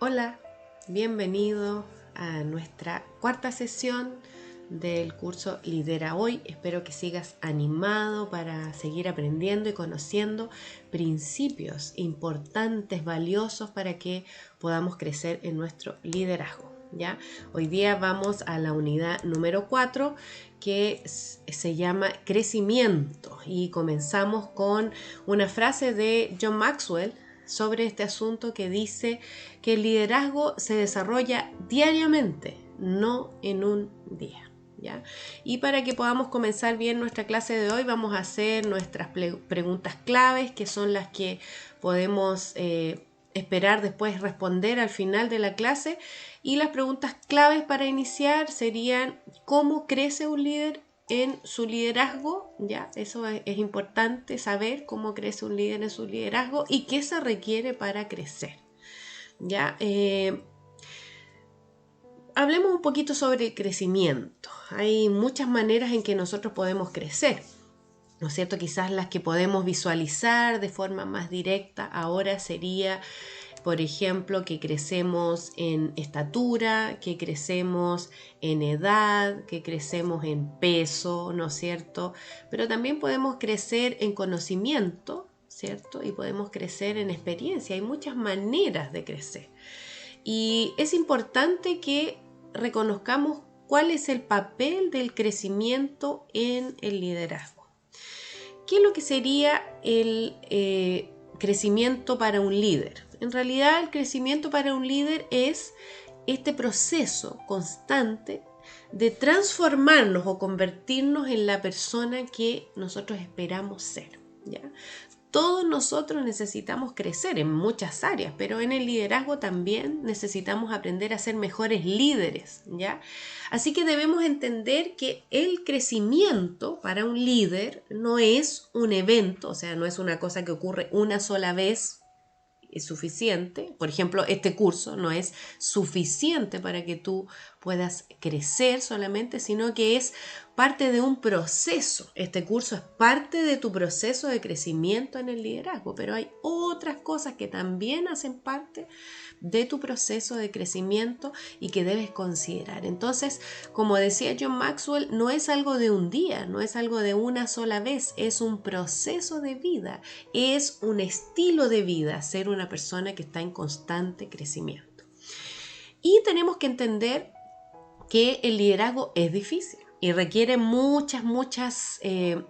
Hola, bienvenido a nuestra cuarta sesión del curso Lidera Hoy. Espero que sigas animado para seguir aprendiendo y conociendo principios importantes, valiosos para que podamos crecer en nuestro liderazgo. ¿Ya? Hoy día vamos a la unidad número 4 que se llama crecimiento y comenzamos con una frase de John Maxwell sobre este asunto que dice que el liderazgo se desarrolla diariamente, no en un día. ¿Ya? Y para que podamos comenzar bien nuestra clase de hoy vamos a hacer nuestras preguntas claves, que son las que podemos esperar después responder al final de la clase. Y las preguntas claves para iniciar serían: ¿cómo crece un líder en su liderazgo? Ya, eso es importante saber cómo crece un líder en su liderazgo y qué se requiere para crecer. Ya, hablemos un poquito sobre el crecimiento. Hay muchas maneras en que nosotros podemos crecer, ¿no es cierto? Quizás las que podemos visualizar de forma más directa ahora sería, por ejemplo, que crecemos en estatura, que crecemos en edad, que crecemos en peso, ¿no es cierto? Pero también podemos crecer en conocimiento, ¿cierto? Y podemos crecer en experiencia. Hay muchas maneras de crecer. Y es importante que reconozcamos cuál es el papel del crecimiento en el liderazgo. ¿Qué es lo que sería el crecimiento para un líder? En realidad, el crecimiento para un líder es este proceso constante de transformarnos o convertirnos en la persona que nosotros esperamos ser, ¿ya? Todos nosotros necesitamos crecer en muchas áreas, pero en el liderazgo también necesitamos aprender a ser mejores líderes, ¿ya? Así que debemos entender que el crecimiento para un líder no es un evento, o sea, no es una cosa que ocurre una sola vez. Es suficiente. Por ejemplo, este curso no es suficiente para que tú puedas crecer solamente, sino que es parte de un proceso. Este curso es parte de tu proceso de crecimiento en el liderazgo, pero hay otras cosas que también hacen parte de tu proceso de crecimiento y que debes considerar. Entonces, como decía John Maxwell, no es algo de un día, no es algo de una sola vez, es un proceso de vida, es un estilo de vida, ser una persona que está en constante crecimiento. Y tenemos que entender que el liderazgo es difícil y requiere muchas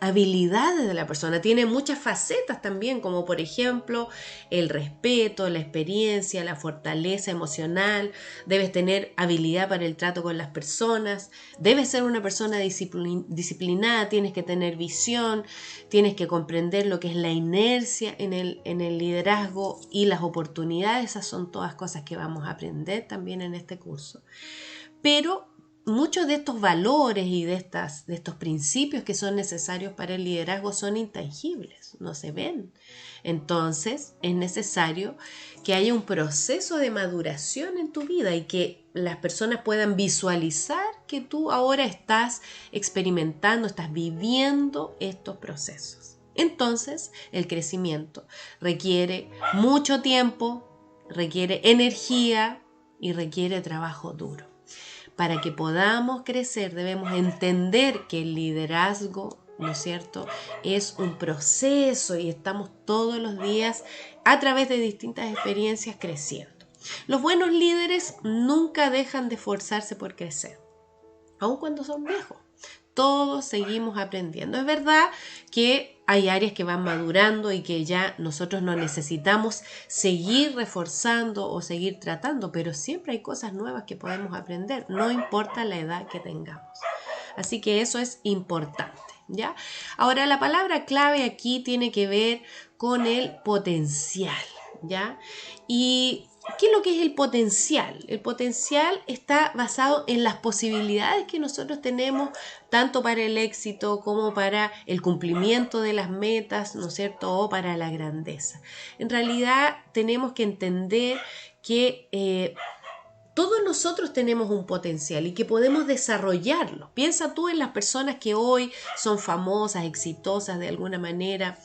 habilidades de la persona. Tiene muchas facetas también, como por ejemplo el respeto, la experiencia, la fortaleza emocional. Debes tener habilidad para el trato con las personas. Debes ser una persona disciplinada. Tienes que tener visión. Tienes que comprender lo que es la inercia en el liderazgo y las oportunidades. Esas son todas cosas que vamos a aprender también en este curso. Pero muchos de estos valores y de estos principios que son necesarios para el liderazgo son intangibles, no se ven. Entonces es necesario que haya un proceso de maduración en tu vida y que las personas puedan visualizar que tú ahora estás experimentando, estás viviendo estos procesos. Entonces el crecimiento requiere mucho tiempo, requiere energía y requiere trabajo duro. Para que podamos crecer debemos entender que el liderazgo, ¿no es cierto?, es un proceso y estamos todos los días a través de distintas experiencias creciendo. Los buenos líderes nunca dejan de esforzarse por crecer, aun cuando son viejos. Todos seguimos aprendiendo. Es verdad que hay áreas que van madurando y que ya nosotros no necesitamos seguir reforzando o seguir tratando, pero siempre hay cosas nuevas que podemos aprender, no importa la edad que tengamos. Así que eso es importante, ¿ya? Ahora, la palabra clave aquí tiene que ver con el potencial, ¿ya? Y ¿qué es lo que es el potencial? El potencial está basado en las posibilidades que nosotros tenemos tanto para el éxito como para el cumplimiento de las metas, ¿no es cierto?, o para la grandeza. En realidad tenemos que entender que todos nosotros tenemos un potencial y que podemos desarrollarlo. Piensa tú en las personas que hoy son famosas, exitosas de alguna manera,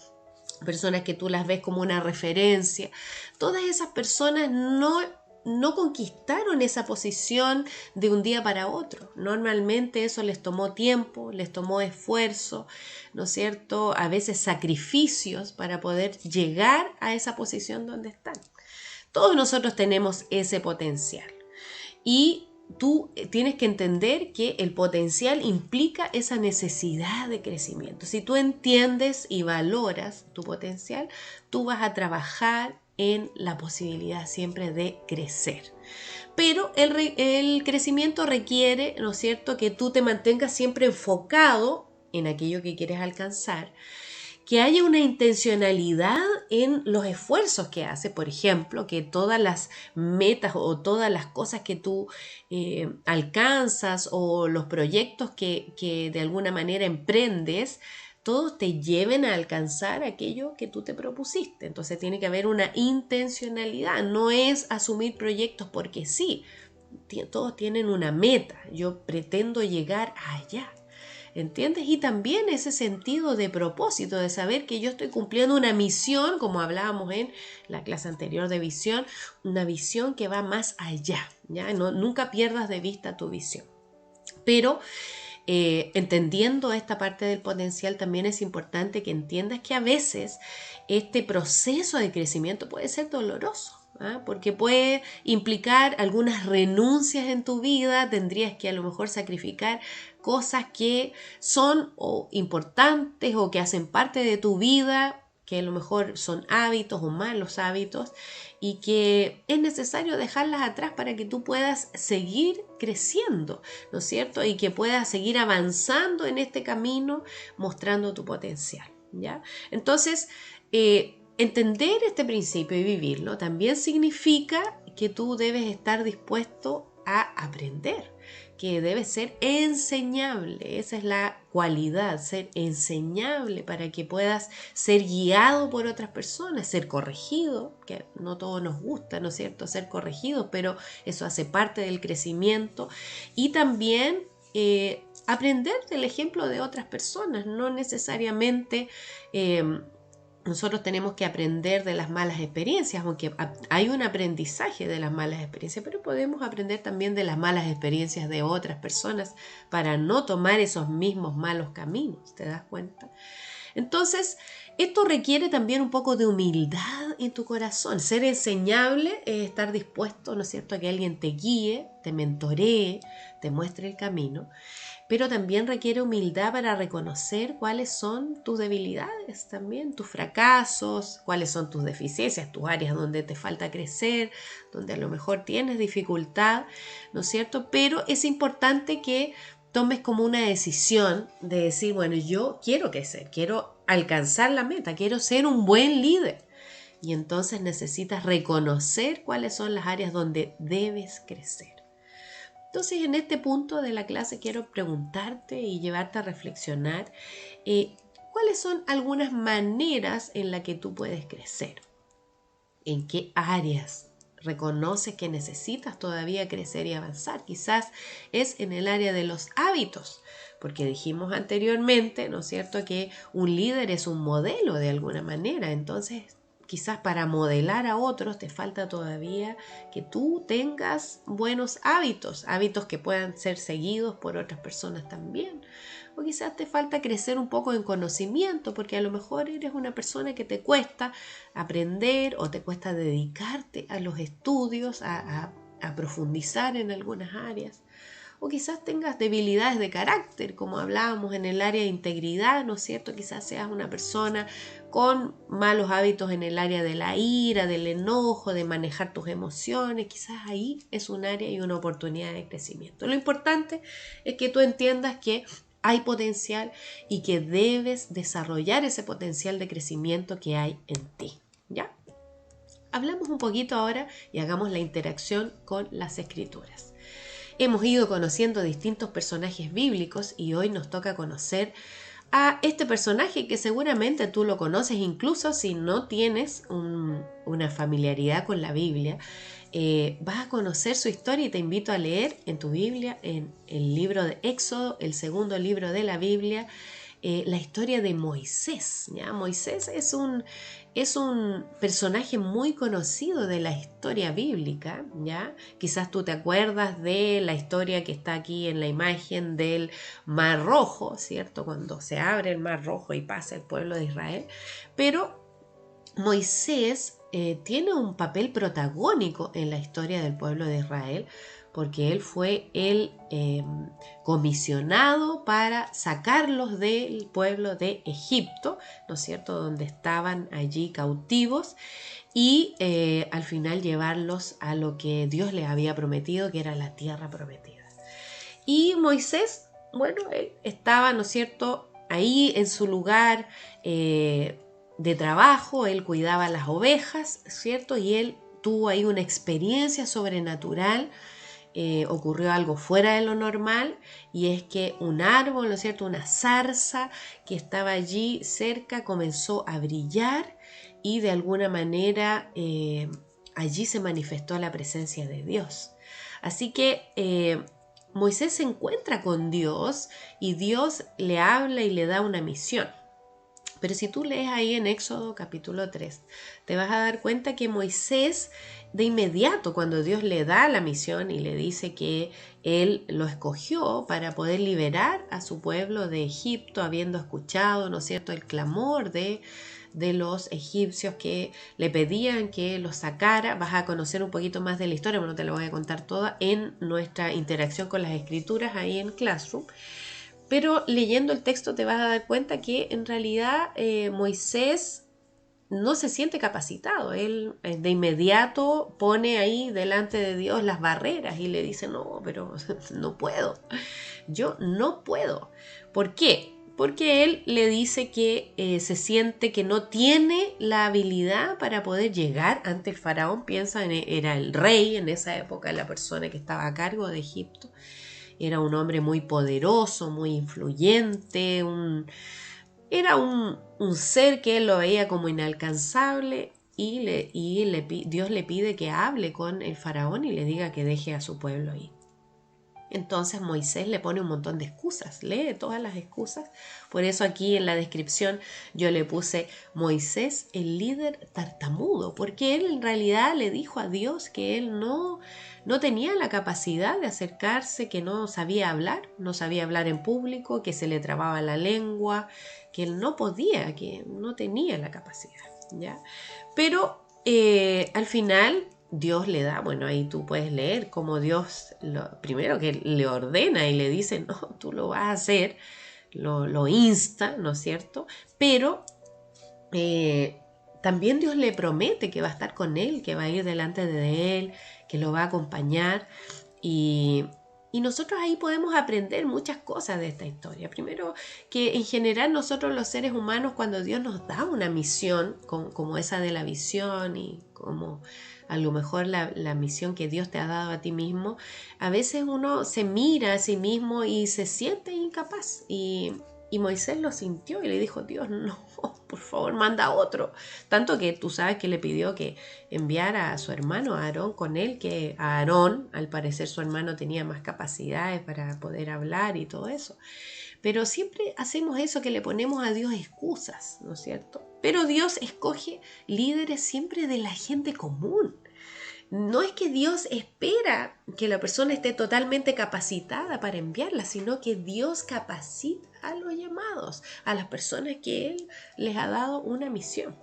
personas que tú las ves como una referencia. Todas esas personas no no conquistaron esa posición de un día para otro. Normalmente eso les tomó tiempo, les tomó esfuerzo, ¿no es cierto? A veces sacrificios para poder llegar a esa posición donde están. Todos nosotros tenemos ese potencial y tú tienes que entender que el potencial implica esa necesidad de crecimiento. Si tú entiendes y valoras tu potencial, tú vas a trabajar en la posibilidad siempre de crecer. Pero el crecimiento requiere, ¿no es cierto?, que tú te mantengas siempre enfocado en aquello que quieres alcanzar, que haya una intencionalidad en los esfuerzos que haces, por ejemplo, que todas las metas o todas las cosas que tú alcanzas o los proyectos que de alguna manera emprendes, todos te lleven a alcanzar aquello que tú te propusiste. Entonces tiene que haber una intencionalidad, no es asumir proyectos porque sí, todos tienen una meta, yo pretendo llegar allá. ¿Entiendes? Y también ese sentido de propósito, de saber que yo estoy cumpliendo una misión, como hablábamos en la clase anterior de visión, una visión que va más allá, ¿ya? No, nunca pierdas de vista tu visión. Pero entendiendo esta parte del potencial, también es importante que entiendas que a veces este proceso de crecimiento puede ser doloroso. Porque puede implicar algunas renuncias en tu vida, tendrías que a lo mejor sacrificar cosas que son importantes o que hacen parte de tu vida, que a lo mejor son hábitos o malos hábitos y que es necesario dejarlas atrás para que tú puedas seguir creciendo, ¿no es cierto? Y que puedas seguir avanzando en este camino mostrando tu potencial, ¿ya? Entonces, entender este principio y vivirlo también significa que tú debes estar dispuesto a aprender, que debe ser enseñable. Esa es la cualidad, ser enseñable para que puedas ser guiado por otras personas, ser corregido, que no todo nos gusta, ¿no es cierto?, ser corregido, pero eso hace parte del crecimiento y también aprender del ejemplo de otras personas, no necesariamente nosotros tenemos que aprender de las malas experiencias, aunque hay un aprendizaje de las malas experiencias, pero podemos aprender también de las malas experiencias de otras personas para no tomar esos mismos malos caminos, ¿te das cuenta? Entonces, esto requiere también un poco de humildad en tu corazón. Ser enseñable es estar dispuesto, ¿no es cierto?, a que alguien te guíe, te mentoree, te muestre el camino. Pero también requiere humildad para reconocer cuáles son tus debilidades también, tus fracasos, cuáles son tus deficiencias, tus áreas donde te falta crecer, donde a lo mejor tienes dificultad, ¿no es cierto? Pero es importante que tomes como una decisión de decir, bueno, yo quiero crecer, quiero alcanzar la meta, quiero ser un buen líder. Y entonces necesitas reconocer cuáles son las áreas donde debes crecer. Entonces, en este punto de la clase quiero preguntarte y llevarte a reflexionar cuáles son algunas maneras en las que tú puedes crecer. ¿En qué áreas reconoces que necesitas todavía crecer y avanzar? Quizás es en el área de los hábitos, porque dijimos anteriormente, ¿no es cierto?, que un líder es un modelo de alguna manera. Entonces, quizás para modelar a otros te falta todavía que tú tengas buenos hábitos, hábitos que puedan ser seguidos por otras personas también. O quizás te falta crecer un poco en conocimiento, porque a lo mejor eres una persona que te cuesta aprender o te cuesta dedicarte a los estudios, a profundizar en algunas áreas. O quizás tengas debilidades de carácter, como hablábamos en el área de integridad, ¿no es cierto? Quizás seas una persona con malos hábitos en el área de la ira, del enojo, de manejar tus emociones. Quizás ahí es un área y una oportunidad de crecimiento. Lo importante es que tú entiendas que hay potencial y que debes desarrollar ese potencial de crecimiento que hay en ti, ¿ya? Hablamos un poquito ahora y hagamos la interacción con las escrituras. Hemos ido conociendo distintos personajes bíblicos y hoy nos toca conocer a este personaje que seguramente tú lo conoces, incluso si no tienes una familiaridad con la Biblia. Vas a conocer su historia y te invito a leer en tu Biblia, en el libro de Éxodo, el segundo libro de la Biblia, la historia de Moisés. ¿Ya? Moisés es un personaje muy conocido de la historia bíblica. ¿Ya? Quizás tú te acuerdas de la historia que está aquí en la imagen del Mar Rojo, ¿cierto? Cuando se abre el Mar Rojo y pasa el pueblo de Israel. Pero Moisés tiene un papel protagónico en la historia del pueblo de Israel, porque él fue el comisionado para sacarlos del pueblo de Egipto, ¿no es cierto?, donde estaban allí cautivos, y al final llevarlos a lo que Dios les había prometido, que era la tierra prometida. Y Moisés, bueno, él estaba, ¿no es cierto?, ahí en su lugar de trabajo, él cuidaba las ovejas, ¿cierto? Y él tuvo ahí una experiencia sobrenatural. Ocurrió algo fuera de lo normal, y es que un árbol, ¿no es cierto?, una zarza que estaba allí cerca comenzó a brillar, y de alguna manera allí se manifestó la presencia de Dios. Así que Moisés se encuentra con Dios y Dios le habla y le da una misión. Pero si tú lees ahí en Éxodo capítulo 3, te vas a dar cuenta que Moisés, de inmediato, cuando Dios le da la misión y le dice que él lo escogió para poder liberar a su pueblo de Egipto, habiendo escuchado, ¿no es cierto?, el clamor de los egipcios que le pedían que los sacara. Vas a conocer un poquito más de la historia, pero no te la voy a contar toda en nuestra interacción con las escrituras ahí en Classroom. Pero leyendo el texto te vas a dar cuenta que en realidad Moisés no se siente capacitado. Él de inmediato pone ahí delante de Dios las barreras y le dice, no, pero no puedo. Yo no puedo. ¿Por qué? Porque él le dice que se siente que no tiene la habilidad para poder llegar ante el faraón. Piensa, era el rey en esa época, la persona que estaba a cargo de Egipto. Era un hombre muy poderoso, muy influyente, era un ser que él lo veía como inalcanzable, y Dios le pide que hable con el faraón y le diga que deje a su pueblo ahí. Entonces Moisés le pone un montón de excusas, lee todas las excusas. Por eso aquí en la descripción yo le puse Moisés, el líder tartamudo, porque él en realidad le dijo a Dios que él no tenía la capacidad de acercarse, que no sabía hablar en público, que se le trababa la lengua, que él no podía, que no tenía la capacidad, ¿ya? Pero al final Dios le da, bueno, ahí tú puedes leer cómo Dios, primero que le ordena y le dice, no, tú lo vas a hacer, lo insta, ¿no es cierto? Pero también Dios le promete que va a estar con él, que va a ir delante de él, que lo va a acompañar, y nosotros ahí podemos aprender muchas cosas de esta historia. Primero, que en general nosotros los seres humanos, cuando Dios nos da una misión, como esa de la visión, y como a lo mejor la misión que Dios te ha dado a ti mismo, a veces uno se mira a sí mismo y se siente incapaz. Y Moisés lo sintió y le dijo, Dios, no, por favor, manda a otro. Tanto que tú sabes que le pidió que enviara a su hermano, a Aarón, con él, que a Aarón, al parecer su hermano tenía más capacidades para poder hablar y todo eso. Pero siempre hacemos eso, que le ponemos a Dios excusas, ¿no es cierto? Pero Dios escoge líderes siempre de la gente común. No es que Dios espera que la persona esté totalmente capacitada para enviarla, sino que Dios capacita a los llamados, a las personas que Él les ha dado una misión.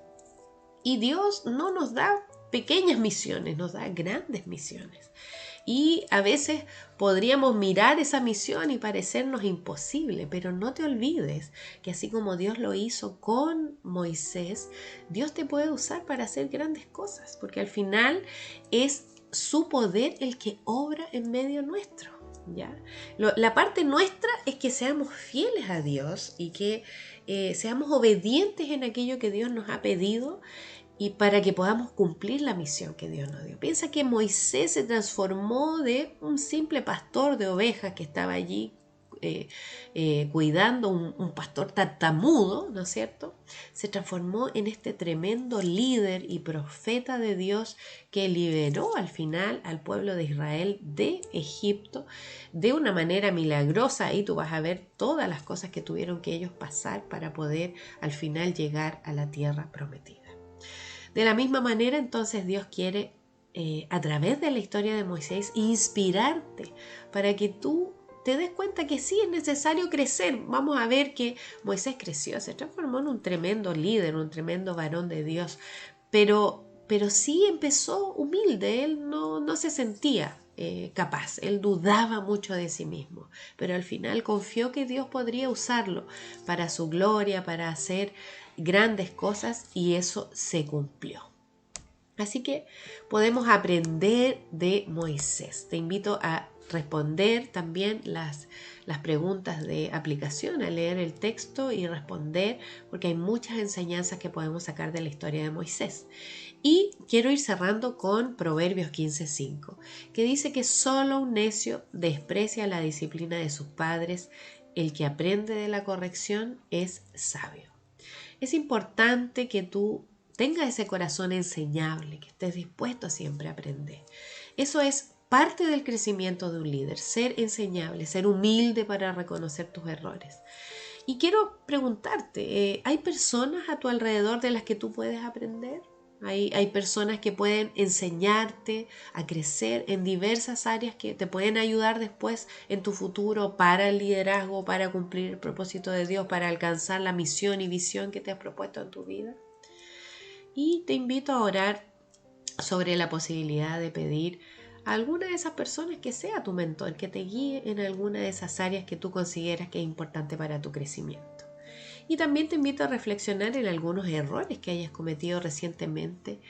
Y Dios no nos da pequeñas misiones, nos da grandes misiones. Y a veces podríamos mirar esa misión y parecernos imposible, pero no te olvides que así como Dios lo hizo con Moisés, Dios te puede usar para hacer grandes cosas, porque al final es su poder el que obra en medio nuestro, ¿ya? La parte nuestra es que seamos fieles a Dios y que seamos obedientes en aquello que Dios nos ha pedido, y para que podamos cumplir la misión que Dios nos dio. Piensa que Moisés se transformó de un simple pastor de ovejas que estaba allí cuidando, un pastor tartamudo, ¿no es cierto? Se transformó en este tremendo líder y profeta de Dios que liberó al final al pueblo de Israel de Egipto de una manera milagrosa. Ahí tú vas a ver todas las cosas que tuvieron que ellos pasar para poder al final llegar a la tierra prometida. De la misma manera, entonces, Dios quiere, a través de la historia de Moisés, inspirarte para que tú te des cuenta que sí es necesario crecer. Vamos a ver que Moisés creció, se transformó en un tremendo líder, un tremendo varón de Dios, pero sí empezó humilde, él no se sentía capaz, él dudaba mucho de sí mismo, pero al final confió que Dios podría usarlo para su gloria, para hacer grandes cosas, y eso se cumplió. Así que podemos aprender de Moisés. Te invito a responder también las preguntas de aplicación, a leer el texto y responder, porque hay muchas enseñanzas que podemos sacar de la historia de Moisés. Y quiero ir cerrando con Proverbios 15:5, que dice que solo un necio desprecia la disciplina de sus padres, el que aprende de la corrección es sabio. Es importante que tú tengas ese corazón enseñable, que estés dispuesto a siempre a aprender. Eso es parte del crecimiento de un líder, ser enseñable, ser humilde para reconocer tus errores. Y quiero preguntarte, ¿hay personas a tu alrededor de las que tú puedes aprender? Hay personas que pueden enseñarte a crecer en diversas áreas que te pueden ayudar después en tu futuro para el liderazgo, para cumplir el propósito de Dios, para alcanzar la misión y visión que te has propuesto en tu vida. Y te invito a orar sobre la posibilidad de pedir a alguna de esas personas que sea tu mentor, que te guíe en alguna de esas áreas que tú consideras que es importante para tu crecimiento. Y también te invito a reflexionar en algunos errores que hayas cometido recientemente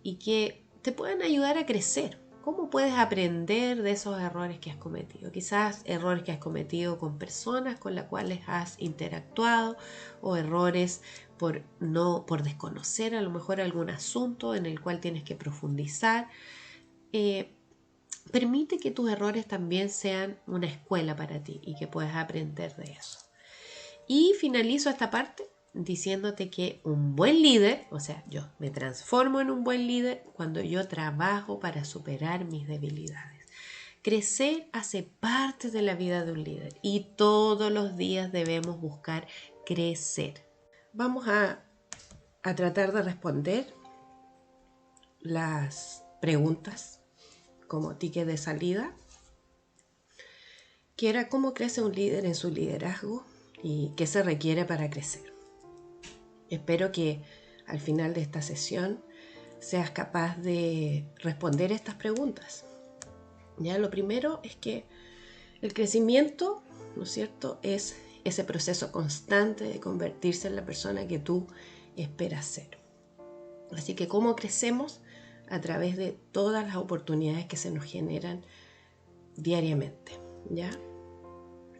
y que te puedan ayudar a crecer. ¿Cómo puedes aprender de esos errores que has cometido? Quizás errores que has cometido con personas con las cuales has interactuado, o errores por desconocer a lo mejor algún asunto en el cual tienes que profundizar. Permite que tus errores también sean una escuela para ti y que puedas aprender de eso. Y finalizo esta parte diciéndote que un buen líder, o sea, yo me transformo en un buen líder cuando yo trabajo para superar mis debilidades. Crecer hace parte de la vida de un líder y todos los días debemos buscar crecer. Vamos a tratar de responder las preguntas como ticket de salida, que era cómo crece un líder en su liderazgo y qué se requiere para crecer. Espero que al final de esta sesión seas capaz de responder estas preguntas. Ya, lo primero es que el crecimiento, ¿no es cierto?, es ese proceso constante de convertirse en la persona que tú esperas ser. Así que, ¿cómo crecemos? A través de todas las oportunidades que se nos generan diariamente, ¿ya?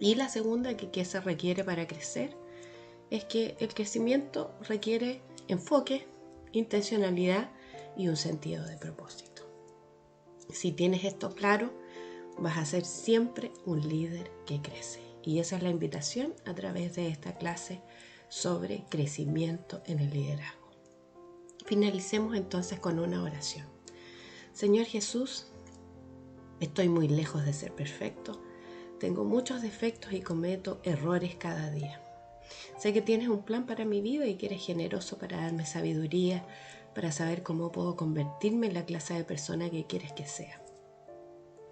Y la segunda, que qué se requiere para crecer, es que el crecimiento requiere enfoque, intencionalidad y un sentido de propósito. Si tienes esto claro, vas a ser siempre un líder que crece. Y esa es la invitación a través de esta clase sobre crecimiento en el liderazgo. Finalicemos entonces con una oración. Señor Jesús, estoy muy lejos de ser perfecto. Tengo muchos defectos y cometo errores cada día. Sé que tienes un plan para mi vida y que eres generoso para darme sabiduría, para saber cómo puedo convertirme en la clase de persona que quieres que sea.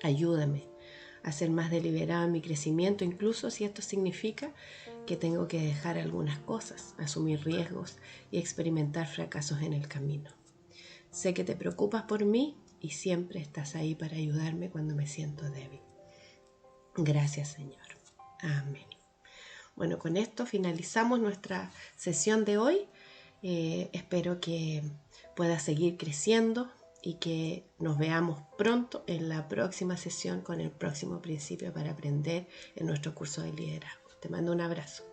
Ayúdame a ser más deliberado en mi crecimiento, incluso si esto significa que tengo que dejar algunas cosas, asumir riesgos y experimentar fracasos en el camino. Sé que te preocupas por mí y siempre estás ahí para ayudarme cuando me siento débil. Gracias, Señor. Amén. Bueno, con esto finalizamos nuestra sesión de hoy. Espero que puedas seguir creciendo y que nos veamos pronto en la próxima sesión con el próximo principio para aprender en nuestro curso de liderazgo. Te mando un abrazo.